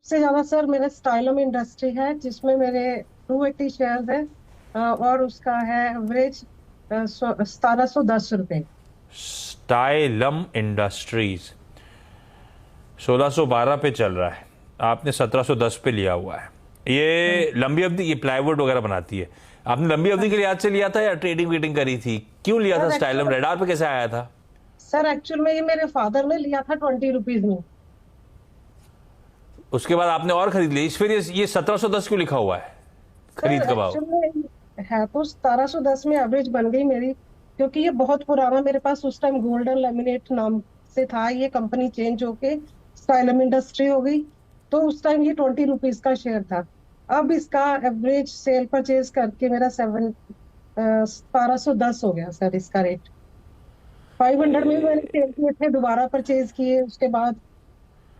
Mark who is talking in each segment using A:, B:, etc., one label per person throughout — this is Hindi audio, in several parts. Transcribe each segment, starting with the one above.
A: सबसे ज्यादा सर मेरा स्टाइलम इंडस्ट्री है जिसमें मेरे 280 शेयर है। और उसका है एवरेज 1710 रुपये।
B: स्टाइलम इंडस्ट्रीज 1612 पे चल रहा है, आपने 1710 पे लिया हुआ है। ये लंबी अवधि, ये प्लाईवुड वगैरह बनाती है। आपने लंबी अवधि के लिहाज से लिया था या ट्रेडिंग वेडिंग करी थी? क्यों लिया था
A: सर
B: स्टाइलम?
A: एक्चुअल
B: रेडार पे कैसे आया था?
A: सर एक्चुअल में ये मेरे फादर ने लिया था 20 रुपीज में।
B: उसके बाद आपने और खरीद ली, फिर ये 1710 क्यों लिखा हुआ है
A: सर
B: खरीद का भाव?
A: एक्चुअल में है तो 1710 में एवरेज बन गई मेरी, क्योंकि ये बहुत पुराना मेरे पास उस टाइम गोल्डन लेमिनेट नाम से था। ये कंपनी चेंज होके स्टाइलम इंडस्ट्री हो गई। तो उस टाइम ये 20 रुपीज का शेयर था। अब इसका एवरेज सेल परचेज करके मेरा 1710 हो गया सर इसका रेट। 500 में भी मैंने सेल किए थे, दोबारा परचेज किए, उसके बाद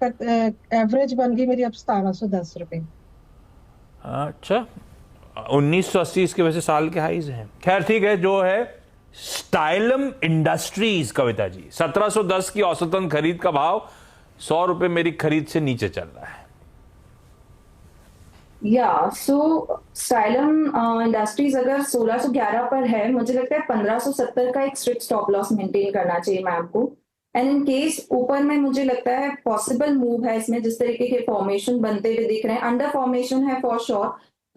A: एवरेज बन गई मेरी अब 1710 रुपये।
B: अच्छा, 1980 इसके वैसे साल के हाईज हैं। खैर ठीक है, जो है स्टाइलम इंडस्ट्रीज, कविता जी 1710 की औसतन खरीद का भाव 100 रुपए मेरी खरीद से नीचे चल रहा है।
C: या सो स्टाइलम इंडस्ट्रीज अगर 1611 पर है, मुझे लगता है 1570 का एक स्ट्रिक्ट स्टॉप लॉस मेंटेन करना चाहिए मैम को। एंड इन केस ऊपर में मुझे लगता है पॉसिबल मूव है इसमें, जिस तरीके के फॉर्मेशन बनते हुए दिख रहे हैं, अंडर फॉर्मेशन है फॉर श्योर।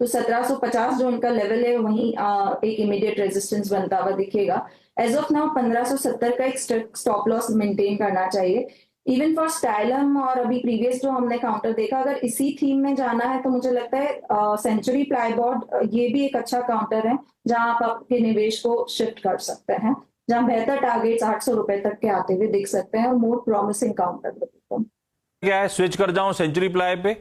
C: तो 1750 जो उनका लेवल है वहीं एक इमीडिएट रेजिस्टेंस बनता हुआ दिखेगा। एज ऑफ नाउ 1570 का एक स्ट्रिक्ट स्टॉप लॉस मेंटेन करना चाहिए इवन फॉर स्टाइलम। और अभी प्रीवियस जो हमने काउंटर देखा, अगर इसी थीम में जाना है तो मुझे लगता है सेंचुरी प्लाईबोर्ड ये भी एक अच्छा काउंटर है जहां आप आपके निवेश को शिफ्ट कर सकते हैं, जहां बेहतर टारगेट्स 800 रुपए तक के आते हुए दिख सकते हैं और मोर प्रॉमिसिंग काउंटर।
B: क्या है, स्विच कर जाऊं सेंचुरी प्लाई पे?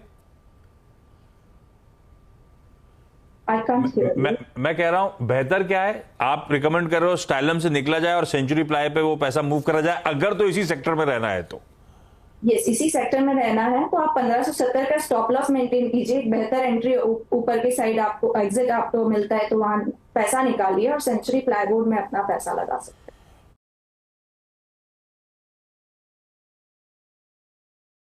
B: मैं कह रहा हूं बेहतर क्या है, आप रिकमेंड कर रहे हो स्टाइलम से निकला जाए और सेंचुरी प्लाई पे वो पैसा मूव करा जाए, अगर तो इसी सेक्टर में रहना है तो?
C: यस, इसी सेक्टर में रहना है तो आप 1570 का स्टॉप लॉस मेंटेन कीजिए। एक बेहतर एंट्री ऊपर के साइड आपको एग्जिट आपको मिलता है तो वहां पैसा निकालिए और सेंचुरी प्लाईबोर्ड में अपना पैसा लगा सकते हैं।